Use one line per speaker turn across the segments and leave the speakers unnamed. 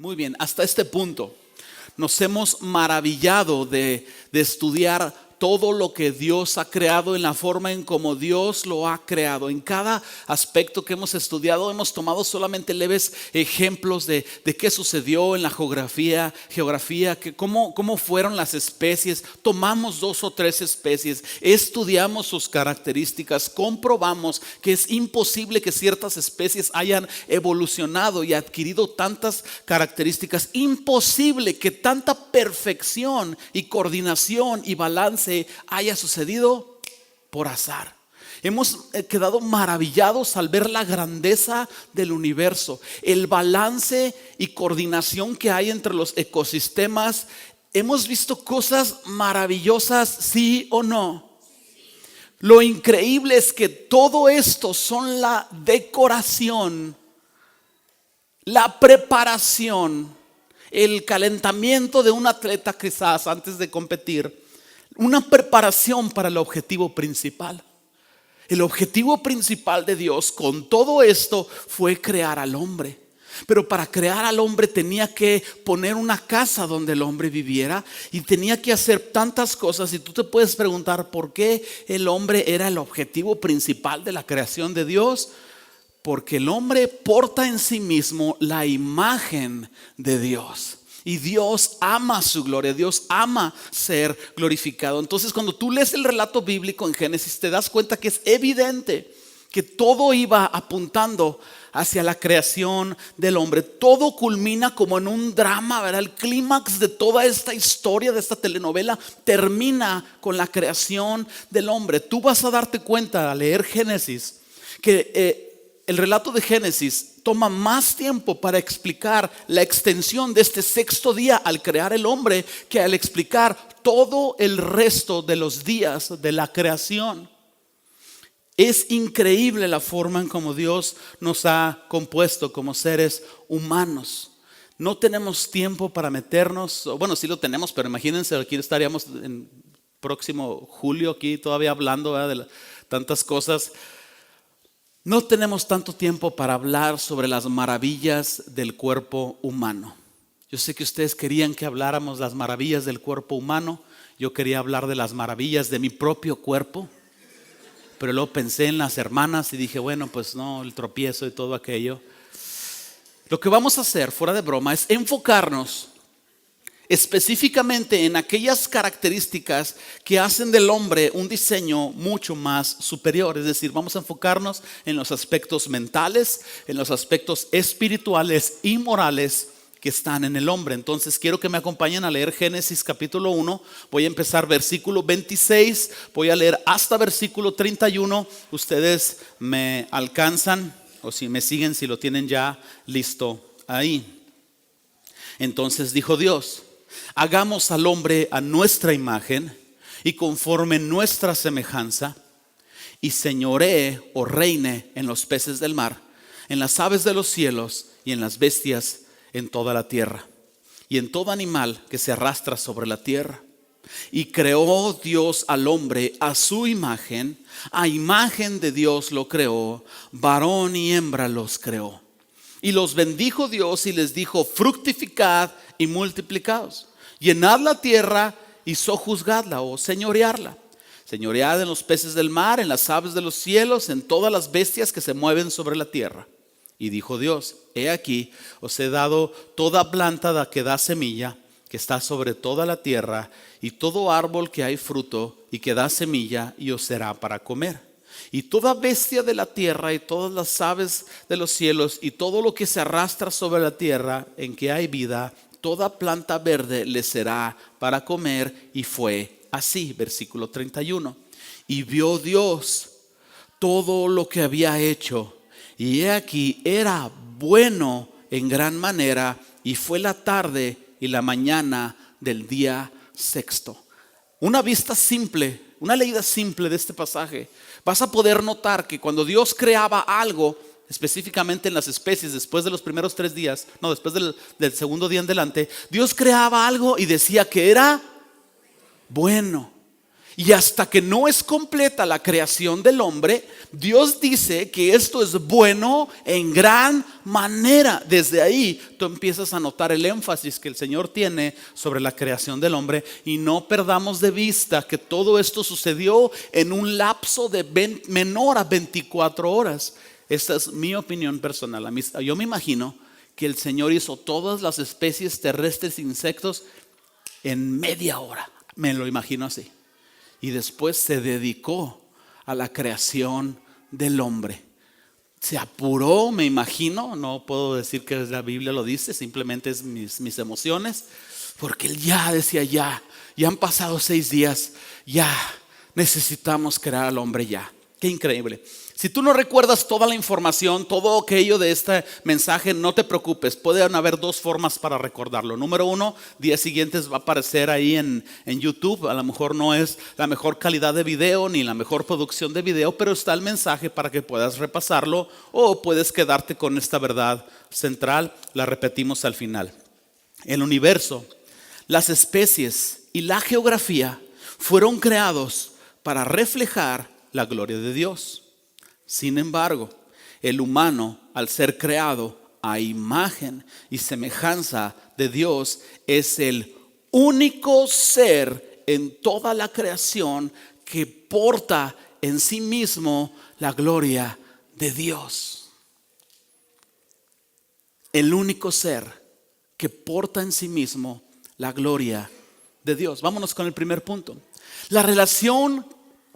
Muy bien, hasta este punto nos hemos maravillado de estudiar todo lo que Dios ha creado en la forma en como Dios lo ha creado. En cada aspecto que hemos estudiado hemos tomado solamente leves ejemplos de qué sucedió en la geografía, cómo fueron las especies. Tomamos 2 o 3 especies, estudiamos sus características, comprobamos que es imposible que ciertas especies hayan evolucionado y adquirido tantas características. Imposible que tanta perfección y coordinación y balance haya sucedido por azar. Hemos quedado maravillados al ver la grandeza del universo, el balance y coordinación que hay entre los ecosistemas. Hemos visto cosas maravillosas, ¿sí o no? Lo increíble es que todo esto son la decoración, la preparación, el calentamiento de un atleta quizás antes de competir. Una preparación para el objetivo principal. El objetivo principal de Dios con todo esto fue crear al hombre. Pero para crear al hombre tenía que poner una casa donde el hombre viviera y tenía que hacer tantas cosas. Y tú te puedes preguntar por qué el hombre era el objetivo principal de la creación de Dios. Porque el hombre porta en sí mismo la imagen de Dios. Y Dios ama su gloria, Dios ama ser glorificado. Entonces cuando tú lees el relato bíblico en Génesis te das cuenta que es evidente que todo iba apuntando hacia la creación del hombre. Todo culmina como en un drama, ¿verdad? El clímax de toda esta historia, de esta telenovela, termina con la creación del hombre. Tú vas a darte cuenta al leer Génesis que el relato de Génesis toma más tiempo para explicar la extensión de este 6º día al crear el hombre que al explicar todo el resto de los días de la creación. Es increíble la forma en cómo Dios nos ha compuesto como seres humanos. No tenemos tiempo para meternos, bueno, sí lo tenemos, pero imagínense, aquí estaríamos en próximo julio aquí todavía hablando, ¿verdad?, de tantas cosas. No tenemos tanto tiempo para hablar sobre las maravillas del cuerpo humano. Yo sé que ustedes querían que habláramos las maravillas del cuerpo humano. Yo quería hablar de las maravillas de mi propio cuerpo. Pero luego pensé en las hermanas y dije, bueno, pues no, el tropiezo y todo aquello. Lo que vamos a hacer, fuera de broma, es enfocarnos específicamente en aquellas características que hacen del hombre un diseño mucho más superior. Es decir, vamos a enfocarnos en los aspectos mentales, en los aspectos espirituales y morales que están en el hombre. Entonces quiero que me acompañen a leer Génesis capítulo 1. Voy a empezar versículo 26, voy a leer hasta versículo 31. Ustedes me alcanzan o si me siguen, si lo tienen ya listo ahí. Entonces dijo Dios: hagamos al hombre a nuestra imagen y conforme nuestra semejanza, y señoree o reine en los peces del mar, en las aves de los cielos y en las bestias en toda la tierra, y en todo animal que se arrastra sobre la tierra. Y creó Dios al hombre a su imagen, a imagen de Dios lo creó, varón y hembra los creó. Y los bendijo Dios y les dijo: fructificad y multiplicaos, llenad la tierra y sojuzgadla o señorearla. Señoread en los peces del mar, en las aves de los cielos, en todas las bestias que se mueven sobre la tierra. Y dijo Dios: he aquí, os he dado toda planta que da semilla, que está sobre toda la tierra, y todo árbol que hay fruto y que da semilla, y os será para comer. Y toda bestia de la tierra y todas las aves de los cielos y todo lo que se arrastra sobre la tierra en que hay vida, toda planta verde le será para comer. Y fue así. Versículo 31. Y vio Dios todo lo que había hecho, y he aquí era bueno en gran manera, y fue la tarde y la mañana del día 6º. Una vista simple, una leída simple de este pasaje, vas a poder notar que cuando Dios creaba algo, específicamente en las especies, después de los primeros 3 días, no, después del segundo día en adelante, Dios creaba algo y decía que era bueno. Y hasta que no es completa la creación del hombre, Dios dice que esto es bueno en gran manera. Desde ahí tú empiezas a notar el énfasis que el Señor tiene sobre la creación del hombre. Y no perdamos de vista que todo esto sucedió en un lapso de menor a 24 horas. Esta es mi opinión personal. Yo me imagino que el Señor hizo todas las especies terrestres e insectos en media hora. Me lo imagino así. Y después se dedicó a la creación del hombre. Se apuró, me imagino. No puedo decir que la Biblia lo dice, simplemente es mis emociones. Porque él ya decía, ya han pasado 6 días, ya necesitamos crear al hombre ya. Qué increíble. Si tú no recuerdas toda la información, todo aquello de este mensaje, no te preocupes. Pueden haber 2 formas para recordarlo. Número 1, días siguientes va a aparecer ahí en YouTube. A lo mejor no es la mejor calidad de video ni la mejor producción de video, pero está el mensaje para que puedas repasarlo, o puedes quedarte con esta verdad central. La repetimos al final. El universo, las especies y la geografía fueron creados para reflejar la gloria de Dios. Sin embargo, el humano, al ser creado a imagen y semejanza de Dios, es el único ser en toda la creación que porta en sí mismo la gloria de Dios. El único ser que porta en sí mismo la gloria de Dios. Vámonos con el primer punto. La relación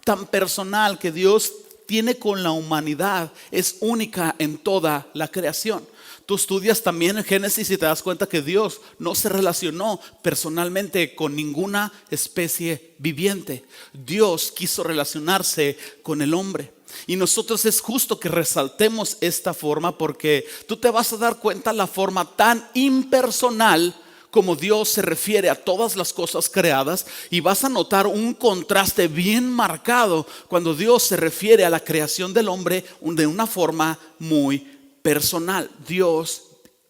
tan personal que Dios tiene con la humanidad es única en toda la creación. Tú estudias también en Génesis y te das cuenta que Dios no se relacionó personalmente con ninguna especie viviente. Dios quiso relacionarse con el hombre. Y nosotros es justo que resaltemos esta forma, porque tú te vas a dar cuenta la forma tan impersonal como Dios se refiere a todas las cosas creadas, y vas a notar un contraste bien marcado cuando Dios se refiere a la creación del hombre de una forma muy personal. Dios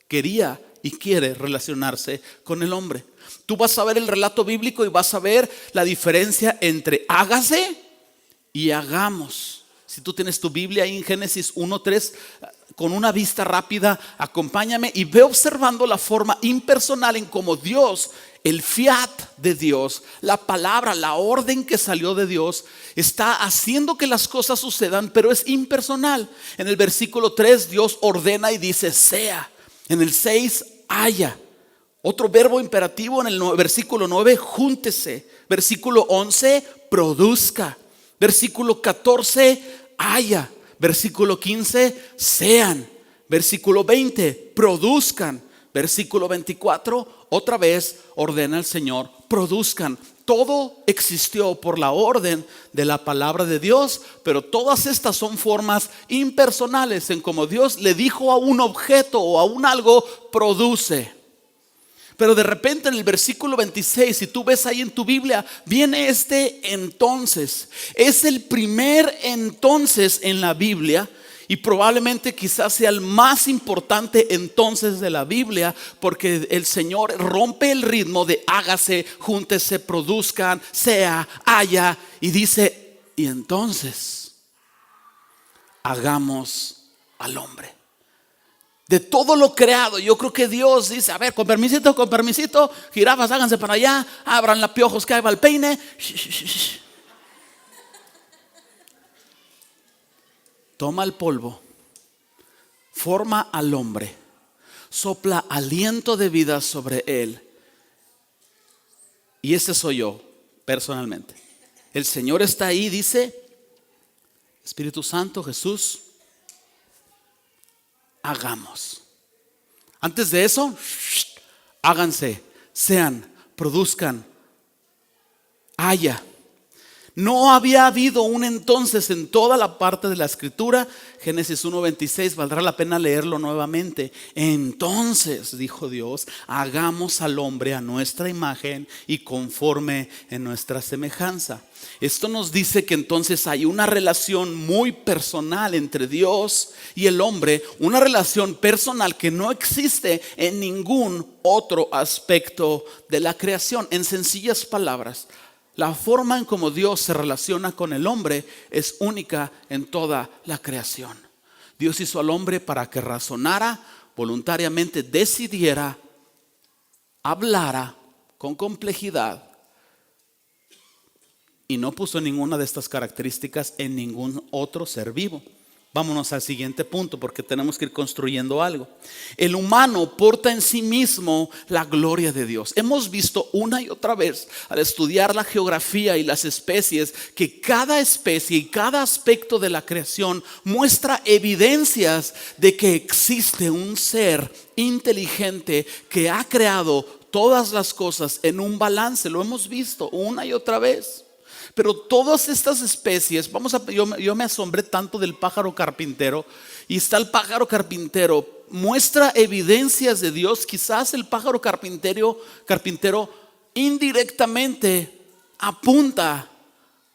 quería y quiere relacionarse con el hombre. Tú vas a ver el relato bíblico y vas a ver la diferencia entre hágase y hagamos. Si tú tienes tu Biblia ahí en Génesis 1:3, con una vista rápida, acompáñame y ve observando la forma impersonal en cómo Dios, el fiat de Dios, la palabra, la orden que salió de Dios, está haciendo que las cosas sucedan, pero es impersonal. En el versículo 3 Dios ordena y dice sea. En el 6 haya. Otro verbo imperativo en el versículo 9, júntese. Versículo 11, produzca. Versículo 14, haya. Versículo 15, sean. Versículo 20, produzcan. Versículo 24, otra vez ordena el Señor, produzcan. Todo existió por la orden de la palabra de Dios, pero todas estas son formas impersonales en como Dios le dijo a un objeto o a un algo, produce. Pero de repente en el versículo 26, si tú ves ahí en tu Biblia, viene este entonces. Es el primer entonces en la Biblia, y probablemente quizás sea el más importante entonces de la Biblia, porque el Señor rompe el ritmo de hágase, júntese, produzcan, sea, haya, y dice, y entonces hagamos al hombre. De todo lo creado, yo creo que Dios dice, a ver, con permisito, jirafas, háganse para allá, abran la piojos que ahí va el peine. Toma el polvo, forma al hombre, sopla aliento de vida sobre él. Y ese soy yo, personalmente. El Señor está ahí, dice, Espíritu Santo, Jesús, hagamos. Antes de eso, háganse, sean, produzcan, haya. No había habido un entonces en toda la parte de la escritura. Génesis 1:26, valdrá la pena leerlo nuevamente. Entonces, dijo Dios, hagamos al hombre a nuestra imagen y conforme en nuestra semejanza. Esto nos dice que entonces hay una relación muy personal entre Dios y el hombre, una relación personal que no existe en ningún otro aspecto de la creación. En sencillas palabras, La forma en cómo Dios se relaciona con el hombre es única en toda la creación. Dios hizo al hombre para que razonara, voluntariamente decidiera, hablara con complejidad, y no puso ninguna de estas características en ningún otro ser vivo. Vámonos al siguiente punto porque tenemos que ir construyendo algo. El humano porta en sí mismo la gloria de Dios. Hemos visto una y otra vez al estudiar la geografía y las especies que cada especie y cada aspecto de la creación muestra evidencias de que existe un ser inteligente que ha creado todas las cosas en un balance. Lo hemos visto una y otra vez. Pero todas estas especies, yo me asombré tanto del pájaro carpintero. Y está el pájaro carpintero, muestra evidencias de Dios. Quizás el pájaro carpintero indirectamente apunta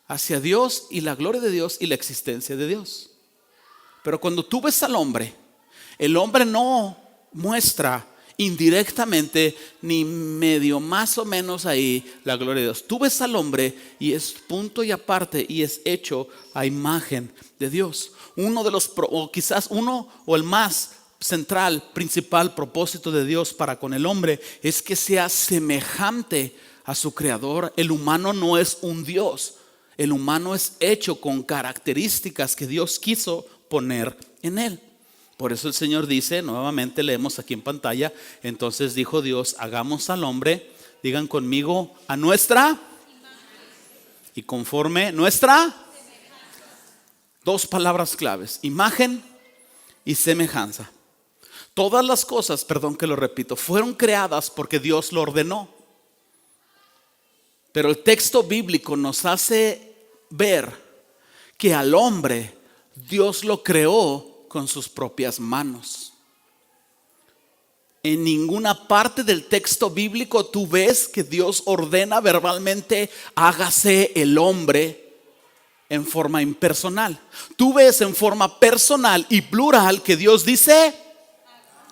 hacia Dios y la gloria de Dios y la existencia de Dios. Pero cuando tú ves al hombre, el hombre no muestra indirectamente ni medio más o menos ahí la gloria de Dios. Tú ves al hombre y es punto y aparte y es hecho a imagen de Dios. O quizás uno o el más central, principal propósito de Dios para con el hombre es que sea semejante a su creador. El humano no es un Dios. El humano es hecho con características que Dios quiso poner en él. Por eso el Señor dice, nuevamente leemos aquí en pantalla, entonces dijo Dios, hagamos al hombre, digan conmigo, a nuestra y conforme nuestra. Dos palabras claves, imagen y semejanza. Todas las cosas, perdón que lo repito, fueron creadas porque Dios lo ordenó. Pero el texto bíblico nos hace ver que al hombre Dios lo creó con sus propias manos. En ninguna parte del texto bíblico tú ves que Dios ordena verbalmente, hágase el hombre en forma impersonal. Tú ves en forma personal y plural que Dios dice,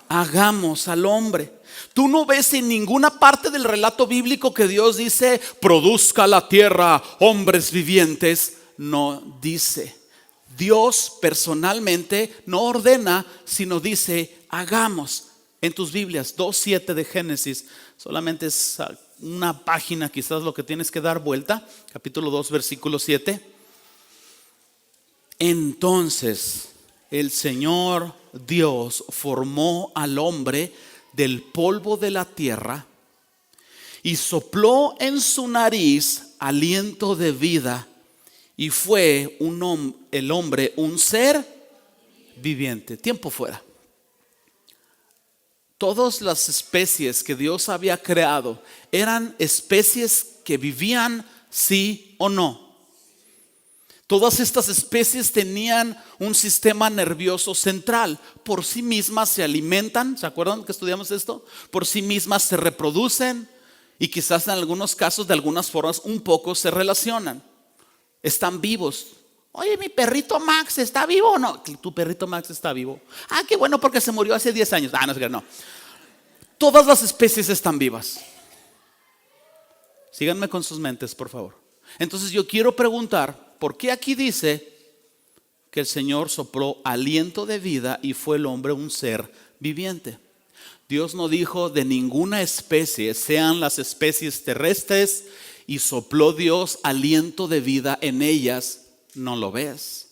hagamos al hombre. Tú no ves en ninguna parte del relato bíblico que Dios dice, produzca la tierra hombres vivientes. No dice. Dios personalmente no ordena, sino dice, hagamos. En tus Biblias, 2:7 de Génesis, solamente es una página, quizás lo que tienes que dar vuelta. Capítulo 2, versículo 7. Entonces el Señor Dios formó al hombre del polvo de la tierra y sopló en su nariz aliento de vida. Y fue el hombre un ser viviente. Tiempo fuera. Todas las especies que Dios había creado eran especies que vivían sí o no. Todas estas especies tenían un sistema nervioso central. Por sí mismas se alimentan. ¿Se acuerdan que estudiamos esto? Por sí mismas se reproducen y quizás en algunos casos, de algunas formas, un poco se relacionan. Están vivos. Oye, mi perrito Max está vivo o no. Tu perrito Max está vivo. Ah, qué bueno porque se murió hace 10 años. Ah, no. Todas las especies están vivas. Síganme con sus mentes, por favor. Entonces yo quiero preguntar, ¿por qué aquí dice que el Señor sopló aliento de vida y fue el hombre un ser viviente? Dios no dijo de ninguna especie, sean las especies terrestres, y sopló Dios aliento de vida en ellas. No lo ves.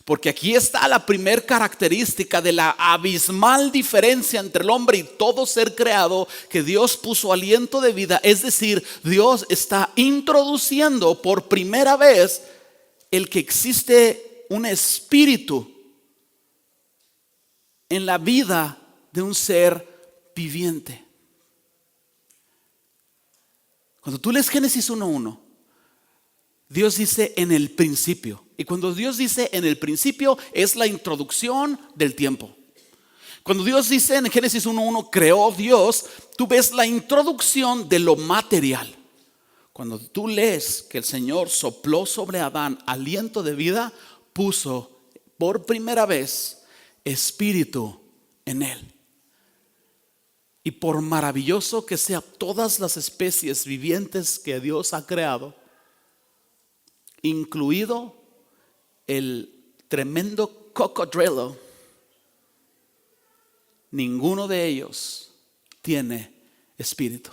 Porque aquí está la primer característica de la abismal diferencia entre el hombre y todo ser creado, que Dios puso aliento de vida. Es decir, Dios está introduciendo por primera vez el que existe un espíritu en la vida de un ser viviente. Cuando tú lees Génesis 1:1, Dios dice en el principio. Y cuando Dios dice en el principio es la introducción del tiempo. Cuando Dios dice en Génesis 1:1 creó Dios, tú ves la introducción de lo material. Cuando tú lees que el Señor sopló sobre Adán aliento de vida, puso por primera vez espíritu en él. Y por maravilloso que sean todas las especies vivientes que Dios ha creado, incluido el tremendo cocodrilo, ninguno de ellos tiene espíritu.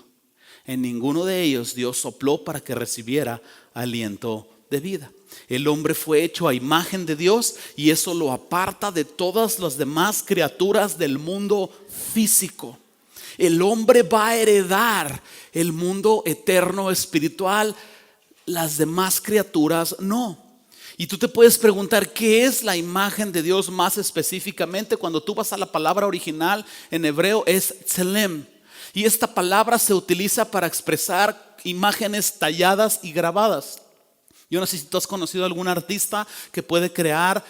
En ninguno de ellos Dios sopló para que recibiera aliento de vida. El hombre fue hecho a imagen de Dios y eso lo aparta de todas las demás criaturas del mundo físico. El hombre va a heredar el mundo eterno espiritual, las demás criaturas no. Y tú te puedes preguntar, ¿qué es la imagen de Dios más específicamente? Cuando tú vas a la palabra original en hebreo es tselem. Y esta palabra se utiliza para expresar imágenes talladas y grabadas. Yo no sé si tú has conocido a algún artista que puede crear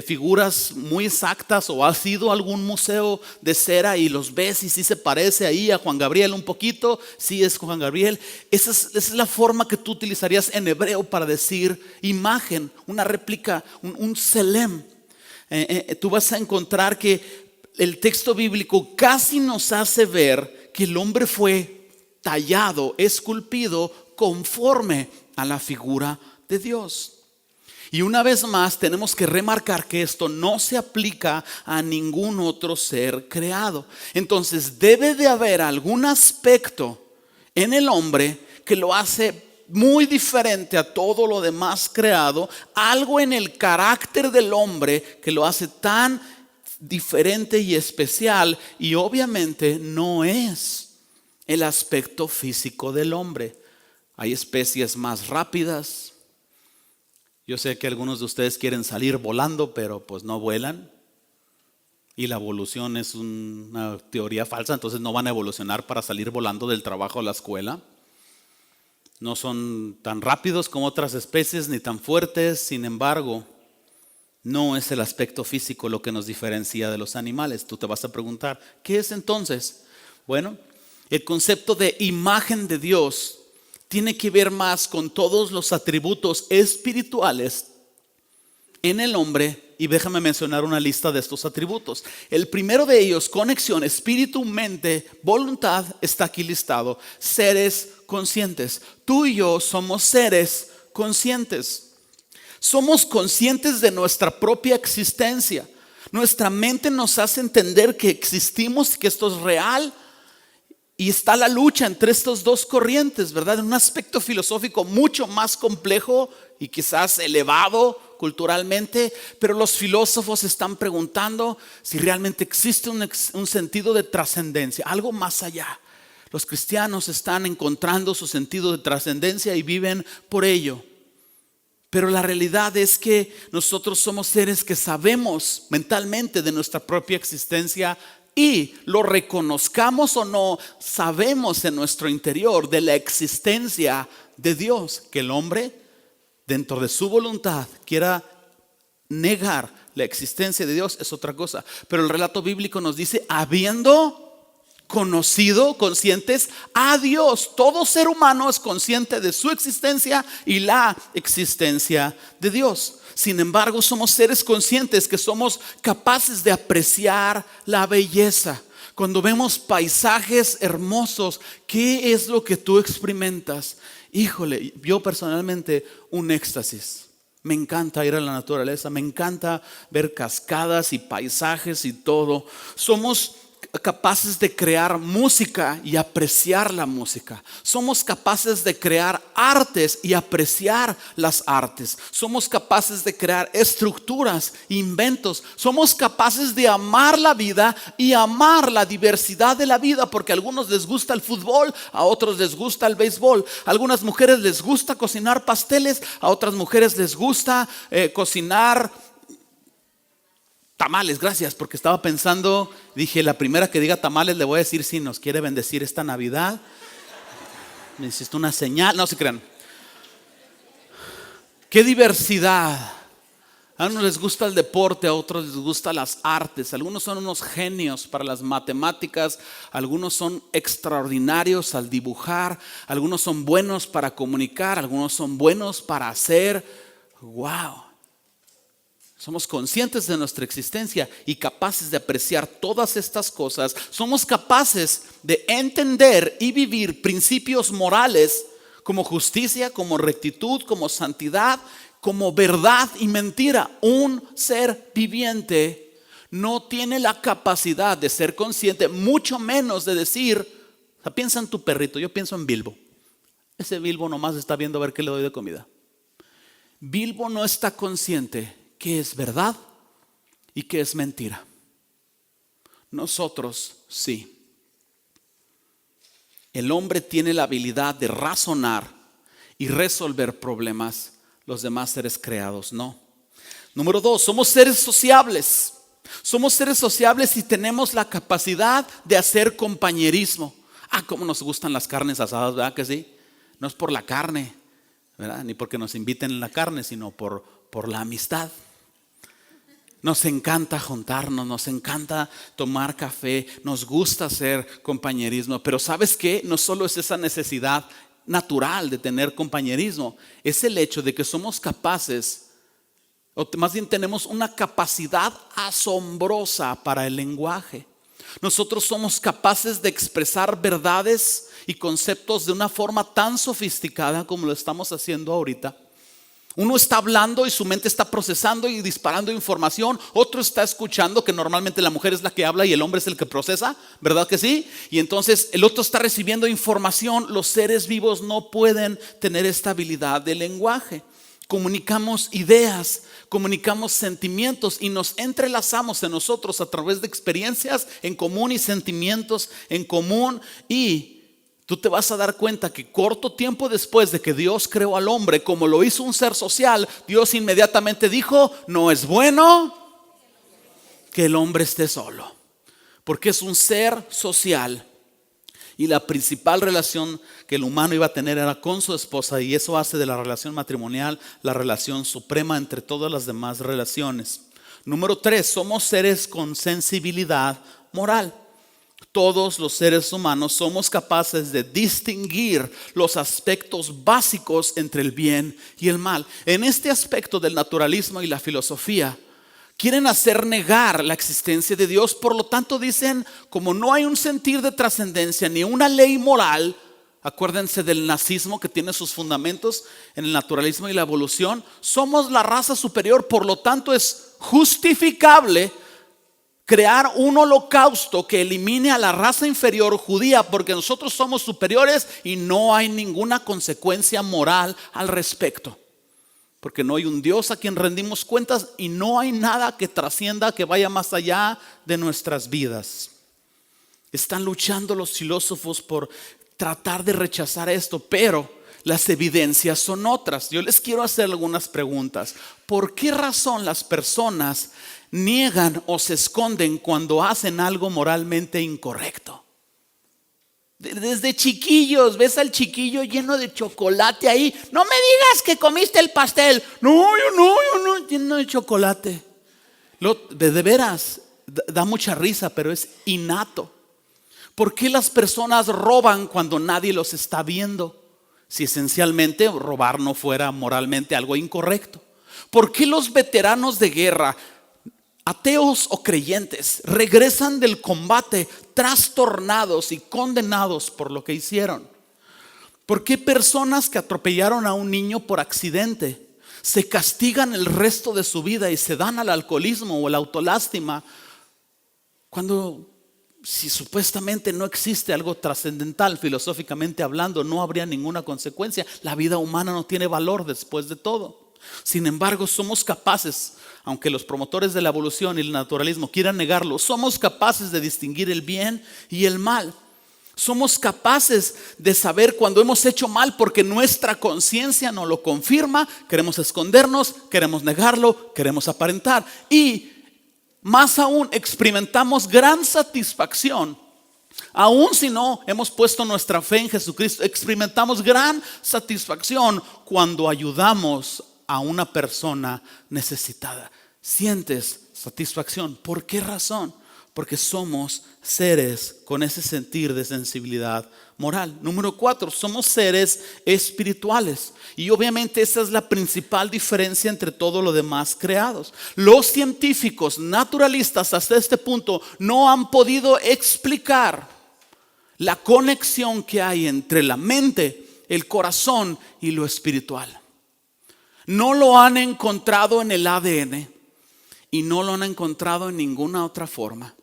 figuras muy exactas, o has ido a algún museo de cera y los ves y sí se parece ahí a Juan Gabriel un poquito. Sí, es Juan Gabriel. Esa es la forma que tú utilizarías en hebreo para decir imagen, una réplica, un tselem. Tú vas a encontrar que el texto bíblico casi nos hace ver que el hombre fue tallado, esculpido conforme a la figura de Dios. Y una vez más tenemos que remarcar que esto no se aplica a ningún otro ser creado. Entonces debe de haber algún aspecto en el hombre que lo hace muy diferente a todo lo demás creado, algo en el carácter del hombre que lo hace tan diferente y especial, y obviamente no es el aspecto físico del hombre. Hay especies más rápidas. Yo sé que algunos de ustedes quieren salir volando, pero pues no vuelan. Y la evolución es una teoría falsa, entonces no van a evolucionar para salir volando del trabajo a la escuela. No son tan rápidos como otras especies, ni tan fuertes. Sin embargo, no es el aspecto físico lo que nos diferencia de los animales. Tú te vas a preguntar, ¿qué es entonces? Bueno, el concepto de imagen de Dios tiene que ver más con todos los atributos espirituales en el hombre. Y déjame mencionar una lista de estos atributos. El primero de ellos, conexión, espíritu, mente, voluntad, está aquí listado. Seres conscientes. Tú y yo somos seres conscientes. Somos conscientes de nuestra propia existencia. Nuestra mente nos hace entender que existimos, que esto es real. Y está la lucha entre estos dos corrientes, ¿verdad? En un aspecto filosófico mucho más complejo y quizás elevado culturalmente, pero los filósofos están preguntando si realmente existe un sentido de trascendencia, algo más allá. Los cristianos están encontrando su sentido de trascendencia y viven por ello. Pero la realidad es que nosotros somos seres que sabemos mentalmente de nuestra propia existencia, y lo reconozcamos o no, sabemos en nuestro interior de la existencia de Dios. Que el hombre, dentro de su voluntad, quiera negar la existencia de Dios es otra cosa. Pero el relato bíblico nos dice, habiendo conocido, conscientes a Dios. Todo ser humano es consciente de su existencia y la existencia de Dios. Sin embargo, somos seres conscientes que somos capaces de apreciar la belleza. Cuando vemos paisajes hermosos, ¿qué es lo que tú experimentas? Híjole, yo personalmente un éxtasis. Me encanta ir a la naturaleza, me encanta ver cascadas y paisajes y todo. Somos capaces de crear música y apreciar la música. Somos capaces de crear artes y apreciar las artes. Somos capaces de crear estructuras, inventos. Somos capaces de amar la vida y amar la diversidad de la vida, porque a algunos les gusta el fútbol, a otros les gusta el béisbol. A algunas mujeres les gusta cocinar pasteles, a otras mujeres les gusta cocinar tamales. Gracias, porque estaba pensando, dije, la primera que diga tamales le voy a decir si nos quiere bendecir esta Navidad. Me hiciste una señal, no se crean. Qué diversidad. A unos les gusta el deporte, a otros les gustan las artes. Algunos son unos genios para las matemáticas, algunos son extraordinarios al dibujar, algunos son buenos para comunicar, algunos son buenos para hacer. Wow. Somos conscientes de nuestra existencia y capaces de apreciar todas estas cosas. Somos capaces de entender y vivir principios morales como justicia, como rectitud, como santidad, como verdad y mentira. Un ser viviente no tiene la capacidad de ser consciente, mucho menos de decir, o sea, piensa en tu perrito, yo pienso en Bilbo. Ese Bilbo nomás está viendo a ver qué le doy de comida. Bilbo no está consciente que es verdad y que es mentira. Nosotros sí. El hombre tiene la habilidad de razonar y resolver problemas. Los demás seres creados no. Número 2, somos seres sociables. Somos seres sociables y tenemos la capacidad de hacer compañerismo. Cómo nos gustan las carnes asadas, ¿verdad que sí? No es por la carne, ¿verdad? Ni porque nos inviten en la carne, sino por la amistad. Nos encanta juntarnos, nos encanta tomar café, nos gusta hacer compañerismo. Pero ¿sabes qué? No solo es esa necesidad natural de tener compañerismo, es el hecho de que somos capaces, o más bien tenemos una capacidad asombrosa para el lenguaje. Nosotros somos capaces de expresar verdades y conceptos de una forma tan sofisticada como lo estamos haciendo ahorita. Uno está hablando y su mente está procesando y disparando información. Otro está escuchando, que normalmente la mujer es la que habla y el hombre es el que procesa, ¿verdad que sí? Y entonces el otro está recibiendo información. Los seres vivos no pueden tener esta habilidad de lenguaje. Comunicamos ideas, comunicamos sentimientos y nos entrelazamos en nosotros a través de experiencias en común y sentimientos en común. Y tú te vas a dar cuenta que corto tiempo después de que Dios creó al hombre, como lo hizo un ser social, Dios inmediatamente dijo: no es bueno que el hombre esté solo, porque es un ser social. Y la principal relación que el humano iba a tener era con su esposa, y eso hace de la relación matrimonial la relación suprema entre todas las demás relaciones. Número 3, somos seres con sensibilidad moral. Todos los seres humanos somos capaces de distinguir los aspectos básicos entre el bien y el mal. En este aspecto del naturalismo y la filosofía, quieren hacer negar la existencia de Dios. Por lo tanto dicen, como no hay un sentir de trascendencia ni una ley moral, acuérdense del nazismo que tiene sus fundamentos en el naturalismo y la evolución, somos la raza superior, por lo tanto es justificable crear un holocausto que elimine a la raza inferior judía, porque nosotros somos superiores y no hay ninguna consecuencia moral al respecto. Porque no hay un Dios a quien rendimos cuentas y no hay nada que trascienda, que vaya más allá de nuestras vidas. Están luchando los filósofos por tratar de rechazar esto, pero las evidencias son otras. Yo les quiero hacer algunas preguntas. ¿Por qué razón las personas niegan o se esconden cuando hacen algo moralmente incorrecto? Desde chiquillos, ves al chiquillo lleno de chocolate ahí. No me digas que comiste el pastel. No, yo no, lleno de chocolate. De veras, da mucha risa, pero es innato. ¿Por qué las personas roban cuando nadie los está viendo? Si esencialmente robar no fuera moralmente algo incorrecto. ¿Por qué los veteranos de guerra, ateos o creyentes, regresan del combate trastornados y condenados por lo que hicieron? ¿Por qué personas que atropellaron a un niño por accidente se castigan el resto de su vida y se dan al alcoholismo o la autolástima, cuando, si supuestamente no existe algo trascendental, filosóficamente hablando, no habría ninguna consecuencia? La vida humana no tiene valor después de todo. Sin embargo, somos capaces, aunque los promotores de la evolución y el naturalismo quieran negarlo, somos capaces de distinguir el bien y el mal. Somos capaces de saber cuando hemos hecho mal porque nuestra conciencia nos lo confirma. Queremos escondernos, queremos negarlo, queremos aparentar. Y más aún, experimentamos gran satisfacción. Aún si no hemos puesto nuestra fe en Jesucristo, experimentamos gran satisfacción cuando ayudamos a una persona necesitada. Sientes satisfacción. ¿Por qué razón? Porque somos seres con ese sentir de sensibilidad moral. Número 4, somos seres espirituales. Y obviamente esa es la principal diferencia entre todo lo demás creados. Los científicos naturalistas hasta este punto no han podido explicar la conexión que hay entre la mente, el corazón y lo espiritual. No lo han encontrado en el ADN y no lo han encontrado en ninguna otra forma.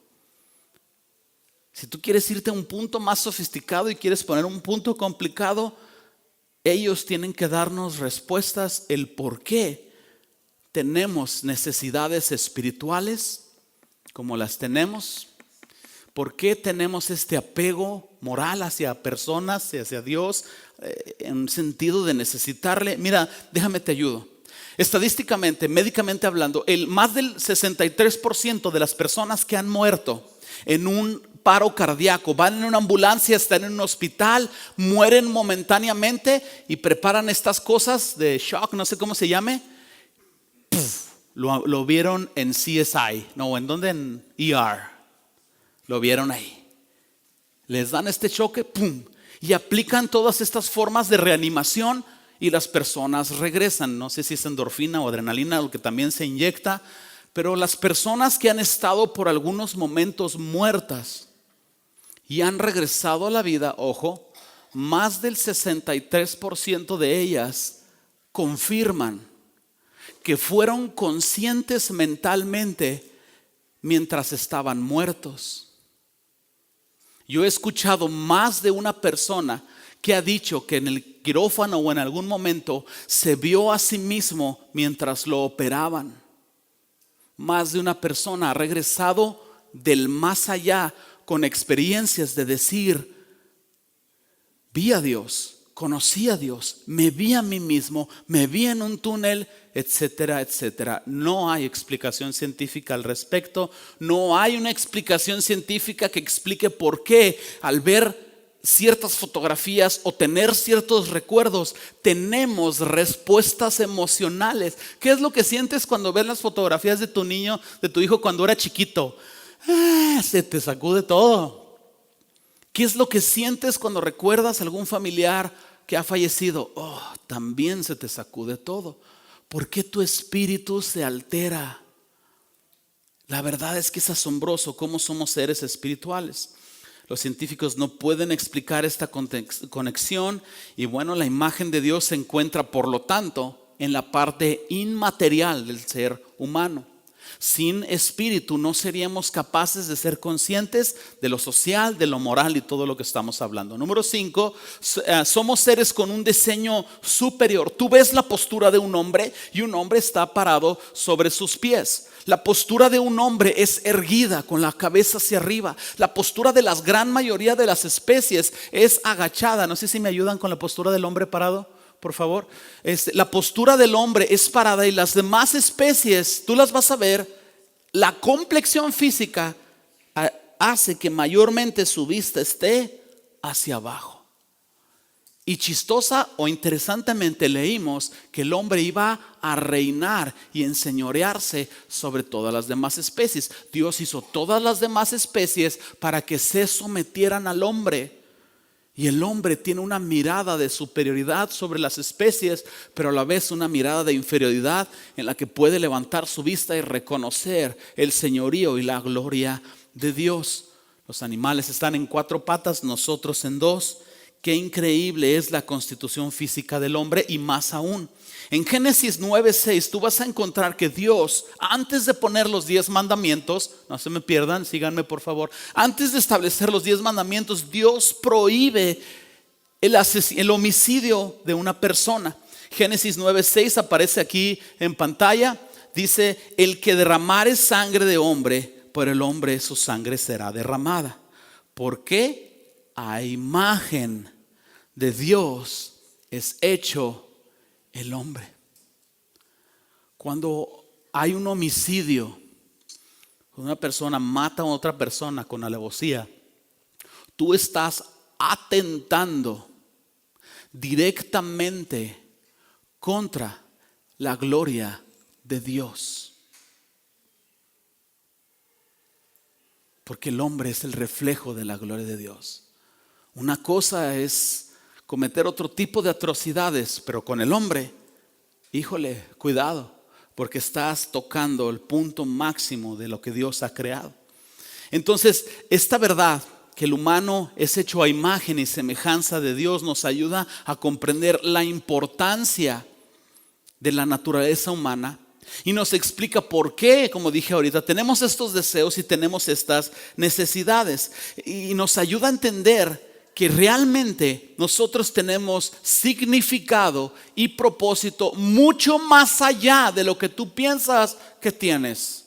Si tú quieres irte a un punto más sofisticado y quieres poner un punto complicado, ellos tienen que darnos respuestas el por qué tenemos necesidades espirituales como las tenemos. ¿Por qué tenemos este apego moral hacia personas, hacia Dios, en un sentido de necesitarle? Mira, déjame te ayudo. Estadísticamente, médicamente hablando, más del 63% de las personas que han muerto en un paro cardíaco, van en una ambulancia, están en un hospital, mueren momentáneamente y preparan estas cosas de shock, no sé cómo se llame. Lo vieron en CSI, no, ¿en dónde? En ER. Lo vieron ahí. Les dan este choque, ¡pum! Y aplican todas estas formas de reanimación y las personas regresan. No sé si es endorfina o adrenalina, lo que también se inyecta. Pero las personas que han estado por algunos momentos muertas y han regresado a la vida, ojo, más del 63% de ellas confirman que fueron conscientes mentalmente mientras estaban muertos. Yo he escuchado más de una persona que ha dicho que en el quirófano o en algún momento se vio a sí mismo mientras lo operaban. Más de una persona ha regresado del más allá con experiencias de decir: vi a Dios, conocí a Dios, me vi a mí mismo, me vi en un túnel, etcétera, etcétera. No hay explicación científica al respecto. No hay una explicación científica que explique por qué al ver ciertas fotografías o tener ciertos recuerdos tenemos respuestas emocionales. ¿Qué es lo que sientes cuando ves las fotografías de tu niño, de tu hijo cuando era chiquito? Se te sacude todo. ¿Qué es lo que sientes cuando recuerdas a algún familiar que ha fallecido? También se te sacude todo. ¿Por qué tu espíritu se altera? La verdad es que es asombroso cómo somos seres espirituales. Los científicos no pueden explicar esta conexión y bueno, la imagen de Dios se encuentra por lo tanto en la parte inmaterial del ser humano. Sin espíritu no seríamos capaces de ser conscientes de lo social, de lo moral y todo lo que estamos hablando. Número 5, somos seres con un diseño superior. Tú ves la postura de un hombre y un hombre está parado sobre sus pies. La postura de un hombre es erguida con la cabeza hacia arriba. La postura de la gran mayoría de las especies es agachada. No sé si me ayudan con la postura del hombre parado, por favor. La postura del hombre es parada y las demás especies, tú las vas a ver, la complexión física hace que mayormente su vista esté hacia abajo. Y chistosa o interesantemente leímos que el hombre iba a reinar y enseñorearse sobre todas las demás especies. Dios hizo todas las demás especies para que se sometieran al hombre. Y el hombre tiene una mirada de superioridad sobre las especies, pero a la vez una mirada de inferioridad en la que puede levantar su vista y reconocer el señorío y la gloria de Dios. Los animales están en 4 patas, nosotros en 2. Qué increíble es la constitución física del hombre y más aún. En Génesis 9:6 tú vas a encontrar que Dios, antes de poner los 10 mandamientos, no se me pierdan, síganme por favor. Antes de establecer los 10 mandamientos, Dios prohíbe el homicidio de una persona. Génesis 9:6 aparece aquí en pantalla. Dice: el que derramare sangre de hombre, por el hombre su sangre será derramada. ¿Por qué? A imagen de Dios es hecho el hombre. Cuando hay un homicidio, cuando una persona mata a otra persona con alevosía, tú estás atentando directamente contra la gloria de Dios. Porque el hombre es el reflejo de la gloria de Dios. Una cosa es cometer otro tipo de atrocidades, pero con el hombre, híjole, cuidado, porque estás tocando el punto máximo de lo que Dios ha creado. Entonces, esta verdad que el humano es hecho a imagen y semejanza de Dios, nos ayuda a comprender la importancia de la naturaleza humana y nos explica por qué, como dije ahorita, tenemos estos deseos y tenemos estas necesidades, y nos ayuda a entender que realmente nosotros tenemos significado y propósito mucho más allá de lo que tú piensas que tienes.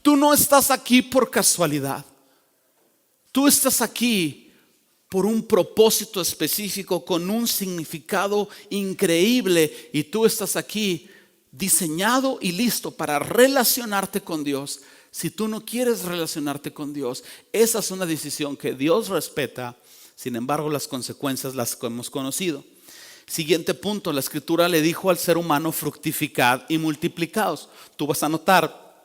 Tú no estás aquí por casualidad. Tú estás aquí por un propósito específico, con un significado increíble, y tú estás aquí diseñado y listo para relacionarte con Dios. Si tú no quieres relacionarte con Dios, esa es una decisión que Dios respeta. Sin embargo, las consecuencias las hemos conocido. Siguiente punto, la escritura le dijo al ser humano: fructificad y multiplicaos. Tú vas a notar,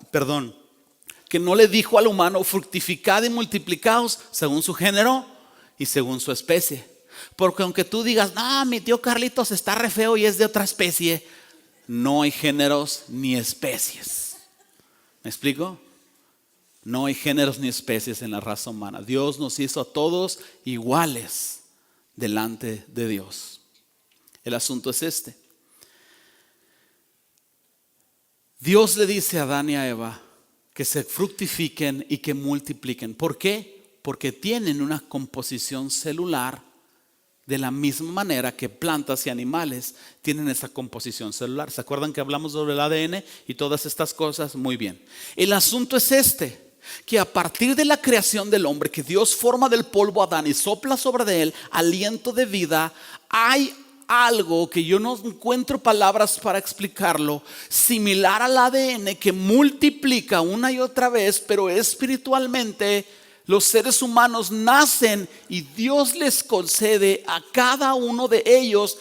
que no le dijo al humano: fructificad y multiplicaos según su género y según su especie. Porque aunque tú digas: no, mi tío Carlitos está re feo y es de otra especie, no hay géneros ni especies. ¿Me explico? No hay géneros ni especies en la raza humana. Dios nos hizo a todos iguales delante de Dios. El asunto es este. Dios le dice a Adán y a Eva que se fructifiquen y que multipliquen. ¿Por qué? Porque tienen una composición celular de la misma manera que plantas y animales tienen esa composición celular. ¿Se acuerdan que hablamos sobre el ADN y todas estas cosas? Muy bien. El asunto es este: que a partir de la creación del hombre, que Dios forma del polvo a Adán y sopla sobre él aliento de vida, hay algo que yo no encuentro palabras para explicarlo, similar al ADN, que multiplica una y otra vez, pero espiritualmente los seres humanos nacen y Dios les concede a cada uno de ellos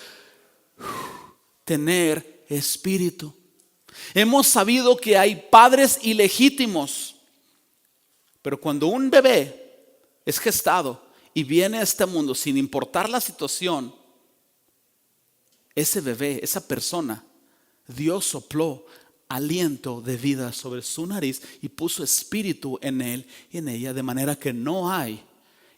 tener espíritu. Hemos sabido que hay padres ilegítimos, pero cuando un bebé es gestado y viene a este mundo, sin importar la situación, ese bebé, esa persona, Dios sopló aliento de vida sobre su nariz y puso espíritu en él y en ella, de manera que no hay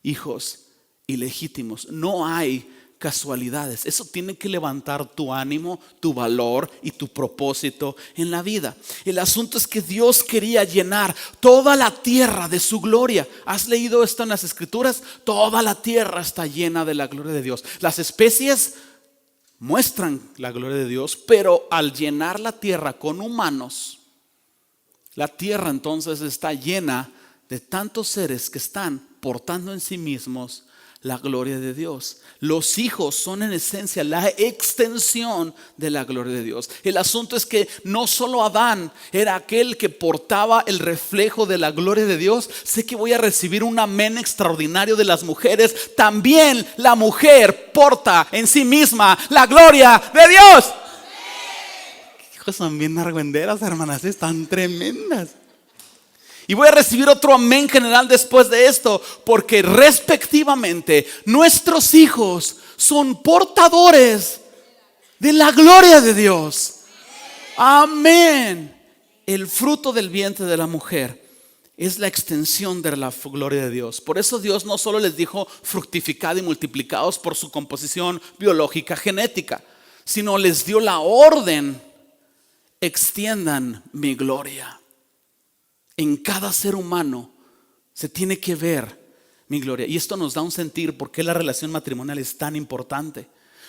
hijos ilegítimos, no hay casualidades. Eso tiene que levantar tu ánimo, tu valor y tu propósito en la vida. El asunto es que Dios quería llenar toda la tierra de su gloria. ¿Has leído esto en las escrituras? Toda la tierra está llena de la gloria de Dios. Las especies muestran la gloria de Dios, pero al llenar la tierra con humanos, la tierra entonces está llena de tantos seres que están portando en sí mismos la gloria de Dios. Los hijos son en esencia la extensión de la gloria de Dios. El asunto es que no solo Adán era aquel que portaba el reflejo de la gloria de Dios. Sé que voy a recibir un amén extraordinario de las mujeres. También la mujer porta en sí misma la gloria de Dios. Hijos, son bien argüenderas, hermanas, están tremendas. Y voy a recibir otro amén general después de esto, porque respectivamente nuestros hijos son portadores de la gloria de Dios. Amén. El fruto del vientre de la mujer es la extensión de la gloria de Dios. Por eso Dios no solo les dijo: fructificad y multiplicaos por su composición biológica genética, sino les dio la orden: extiendan mi gloria. En cada ser humano se tiene que ver mi gloria. Y esto nos da un sentir por qué la relación matrimonial es tan importante,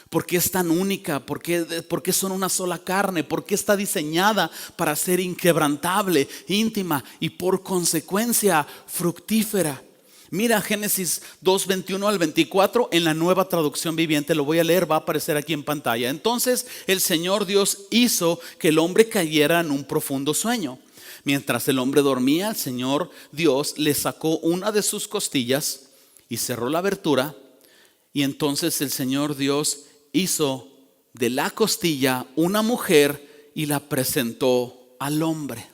por qué es tan única, por qué son una sola carne, por qué está diseñada para ser inquebrantable, íntima y por consecuencia fructífera. Mira Génesis 2, 21 al 24 en la Nueva Traducción Viviente. Lo voy a leer, va a aparecer aquí en pantalla. Entonces el Señor Dios hizo que el hombre cayera en un profundo sueño. Mientras el hombre dormía, el Señor Dios le sacó una de sus costillas y cerró la abertura. Y entonces el Señor Dios hizo de la costilla una mujer y la presentó al hombre.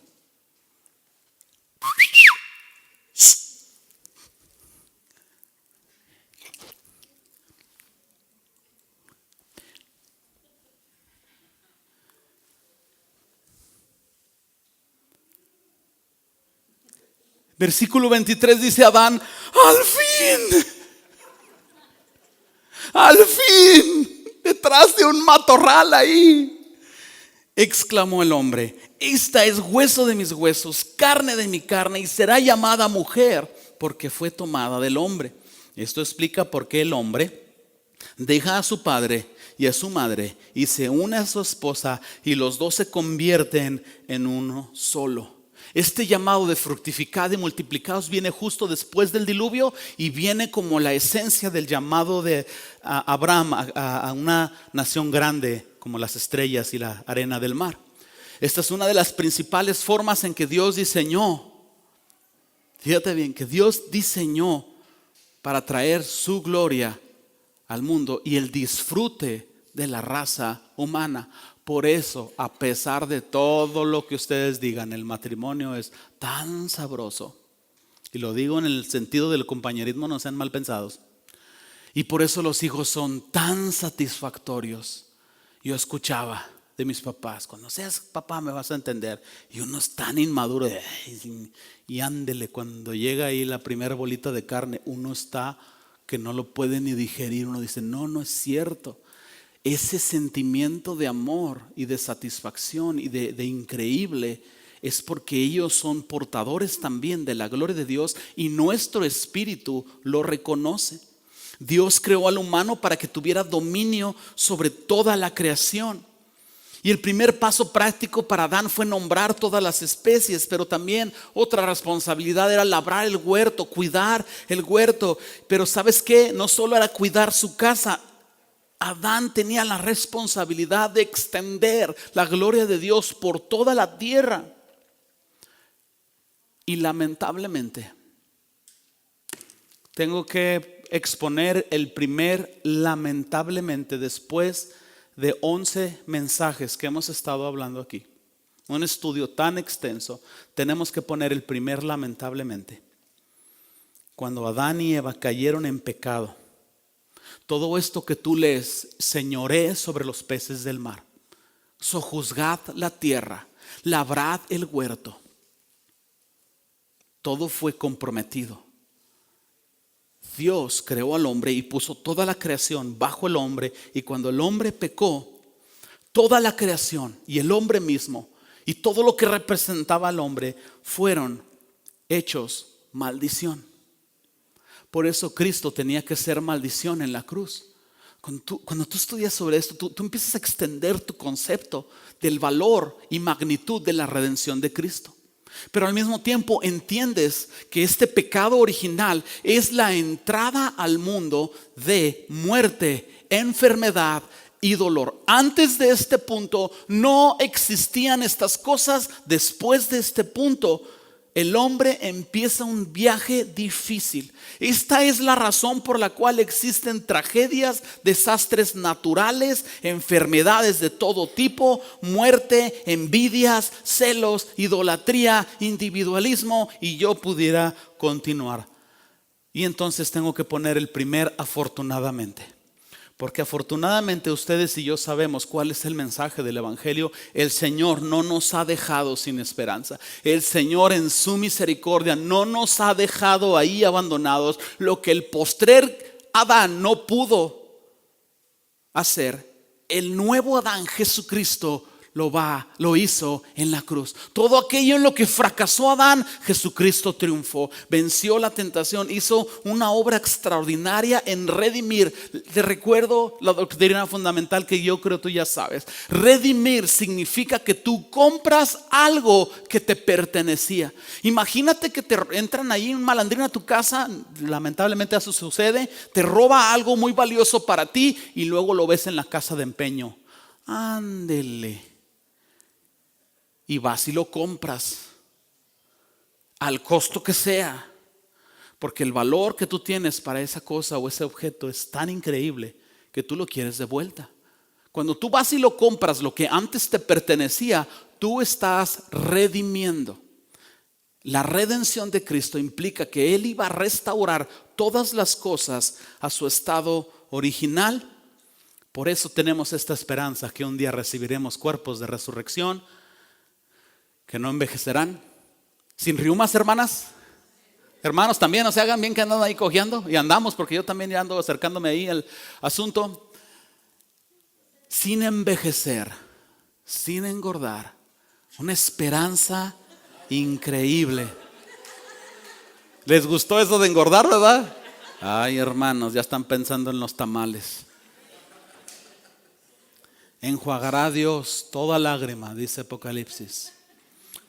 Versículo 23 dice Adán: al fin, detrás de un matorral ahí, exclamó el hombre: esta es hueso de mis huesos, carne de mi carne, y será llamada mujer porque fue tomada del hombre. Esto explica por qué el hombre deja a su padre y a su madre y se une a su esposa, y los dos se convierten en uno solo. Este llamado de fructificad y multiplicados viene justo después del diluvio, y viene como la esencia del llamado de Abraham a una nación grande como las estrellas y la arena del mar. Esta es una de las principales formas en que Dios diseñó, fíjate bien, que Dios diseñó para traer su gloria al mundo y el disfrute de la raza humana. Por eso, a pesar de todo lo que ustedes digan, el matrimonio es tan sabroso. Y lo digo en el sentido del compañerismo, no sean mal pensados. Y por eso los hijos son tan satisfactorios. Yo escuchaba de mis papás: cuando seas papá me vas a entender. Y uno es tan inmaduro. Y ándele, cuando llega ahí la primera bolita de carne, uno está que no lo puede ni digerir. Uno dice: no es cierto. Ese sentimiento de amor y de satisfacción y de increíble es porque ellos son portadores también de la gloria de Dios, y nuestro espíritu lo reconoce. Dios creó al humano para que tuviera dominio sobre toda la creación. Y el primer paso práctico para Adán fue nombrar todas las especies, pero también otra responsabilidad era labrar el huerto, cuidar el huerto. Pero ¿sabes qué? No solo era cuidar su casa. Adán tenía la responsabilidad de extender la gloria de Dios por toda la tierra. Y lamentablemente, tengo que exponer el primer lamentablemente después de 11 mensajes que hemos estado hablando aquí. Un estudio tan extenso, tenemos que poner el primer lamentablemente. Cuando Adán y Eva cayeron en pecado, todo esto que tú lees: señoré sobre los peces del mar, sojuzgad la tierra, labrad el huerto, todo fue comprometido. Dios creó al hombre y puso toda la creación bajo el hombre, y cuando el hombre pecó, toda la creación y el hombre mismo y todo lo que representaba al hombre fueron hechos maldición. Por eso Cristo tenía que ser maldición en la cruz. Cuando tú estudias sobre esto, tú empiezas a extender tu concepto del valor y magnitud de la redención de Cristo. Pero al mismo tiempo entiendes que este pecado original es la entrada al mundo de muerte, enfermedad y dolor. Antes de este punto no existían estas cosas. Después de este punto, el hombre empieza un viaje difícil. Esta es la razón por la cual existen tragedias, desastres naturales, enfermedades de todo tipo, muerte, envidias, celos, idolatría, individualismo, y yo pudiera continuar. Y entonces tengo que poner el primer afortunadamente. Porque afortunadamente ustedes y yo sabemos cuál es el mensaje del evangelio. El Señor no nos ha dejado sin esperanza. El Señor en su misericordia no nos ha dejado ahí abandonados. Lo que el postrer Adán no pudo hacer, el nuevo Adán, Jesucristo, lo hizo en la cruz. Todo aquello en lo que fracasó Adán, Jesucristo triunfó, venció la tentación, hizo una obra extraordinaria en redimir. Te recuerdo la doctrina fundamental que yo creo tú ya sabes. Redimir significa que tú compras algo que te pertenecía. Imagínate que te entran ahí un malandrín a tu casa, lamentablemente eso sucede, te roba algo muy valioso para ti y luego lo ves en la casa de empeño. Ándele. Y vas y lo compras al costo que sea, porque el valor que tú tienes para esa cosa o ese objeto es tan increíble que tú lo quieres de vuelta. Cuando tú vas y lo compras, lo que antes te pertenecía, tú estás redimiendo. La redención de Cristo implica que Él iba a restaurar todas las cosas a su estado original. Por eso tenemos esta esperanza que un día recibiremos cuerpos de resurrección que no envejecerán, sin riumas, hermanas, Hermanos, también no se hagan bien que andan ahí cojeando. Y andamos, porque yo también ya ando acercándome ahí al asunto. Sin envejecer, sin engordar. Una esperanza increíble. ¿Les gustó eso de engordar, verdad? Ay, hermanos, ya están pensando en los tamales. Enjuagará Dios toda lágrima, dice Apocalipsis,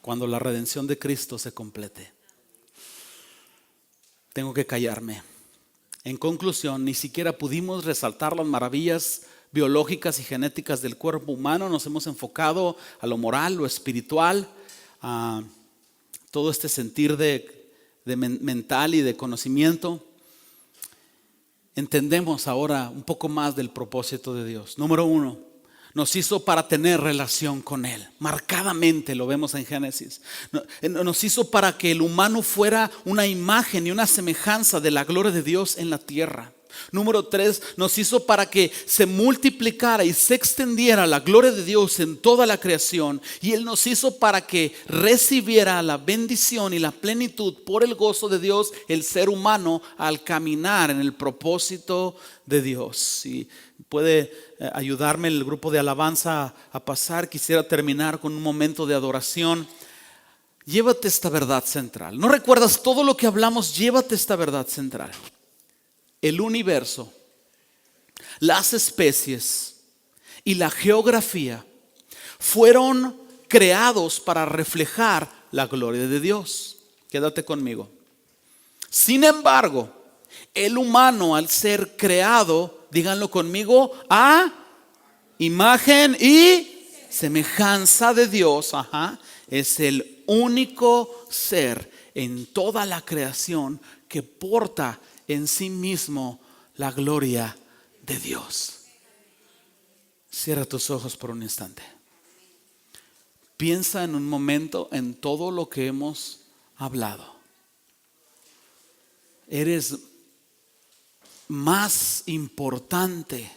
cuando la redención de Cristo se complete. Tengo que callarme. En conclusión, ni siquiera pudimos resaltar las maravillas biológicas y genéticas del cuerpo humano. Nos hemos enfocado a lo moral, lo espiritual, a todo este sentir de mental y de conocimiento. Entendemos ahora un poco más del propósito de Dios. Número 1. Nos hizo para tener relación con Él. Marcadamente lo vemos en Génesis. Nos hizo para que el humano fuera una imagen y una semejanza de la gloria de Dios en la tierra. Número 3, nos hizo para que se multiplicara y se extendiera la gloria de Dios en toda la creación. Y Él nos hizo para que recibiera la bendición y la plenitud por el gozo de Dios el ser humano al caminar en el propósito de Dios. Si puede ayudarme el grupo de alabanza a pasar, quisiera terminar con un momento de adoración. Llévate esta verdad central. ¿No recuerdas todo lo que hablamos? Llévate esta verdad central. El universo, las especies y la geografía fueron creados para reflejar la gloria de Dios. Quédate conmigo. Sin embargo, el humano, al ser creado, díganlo conmigo, a imagen y semejanza de Dios, es el único ser en toda la creación que porta en sí mismo la gloria de Dios. Cierra tus ojos por un instante. Piensa en un momento en todo lo que hemos hablado. Eres más importante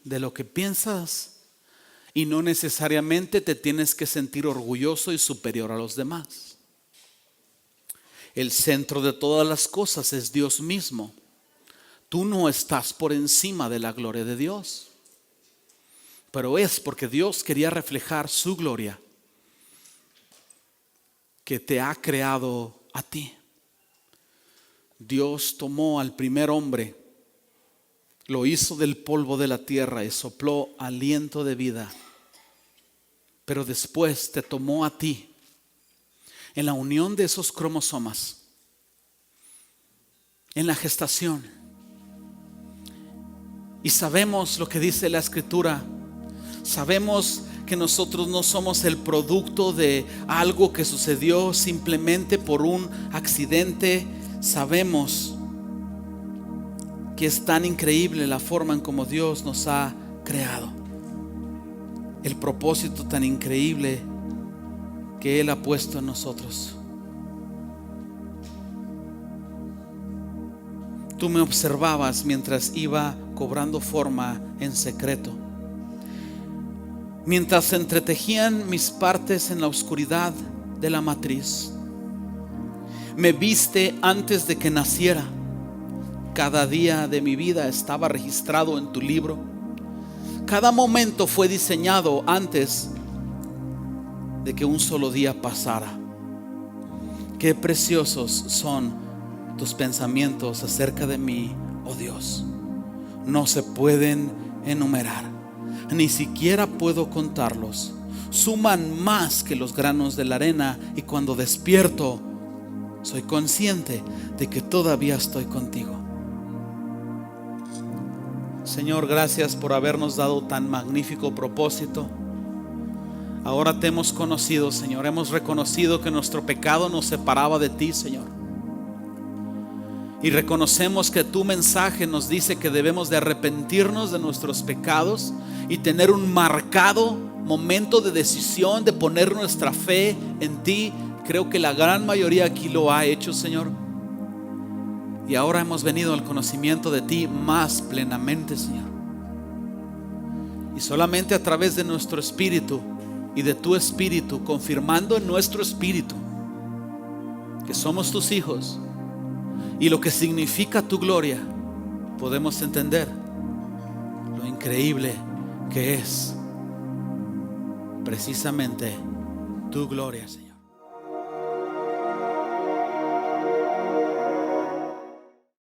de lo que piensas y no necesariamente te tienes que sentir orgulloso y superior a los demás. El centro de todas las cosas es Dios mismo. Tú no estás por encima de la gloria de Dios, pero es porque Dios quería reflejar su gloria que te ha creado a ti. Dios tomó al primer hombre, lo hizo del polvo de la tierra y sopló aliento de vida. Pero después te tomó a ti en la unión de esos cromosomas, en la gestación. Y sabemos lo que dice la Escritura. Sabemos que nosotros no somos el producto de algo que sucedió simplemente por un accidente. Sabemos que es tan increíble la forma en como Dios nos ha creado, el propósito tan increíble que Él ha puesto en nosotros. Tú me observabas mientras iba cobrando forma en secreto, mientras se entretejían mis partes en la oscuridad de la matriz. Me viste antes de que naciera. Cada día de mi vida estaba registrado en tu libro. Cada momento fue diseñado antes de que un solo día pasara. Qué preciosos son tus pensamientos acerca de mí, oh Dios. No se pueden enumerar, ni siquiera puedo contarlos. Suman más que los granos de la arena, y cuando despierto soy consciente de que todavía estoy contigo. Señor, gracias por habernos dado tan magnífico propósito. Ahora te hemos conocido, Señor. Hemos reconocido que nuestro pecado nos separaba de ti, Señor. Y reconocemos que tu mensaje nos dice que debemos de arrepentirnos de nuestros pecados y tener un marcado momento de decisión de poner nuestra fe en ti. Creo que la gran mayoría aquí lo ha hecho, Señor. Y ahora hemos venido al conocimiento de ti más plenamente, Señor. Y solamente a través de nuestro espíritu y de tu espíritu, confirmando en nuestro espíritu que somos tus hijos y lo que significa tu gloria, podemos entender lo increíble que es precisamente tu gloria, Señor.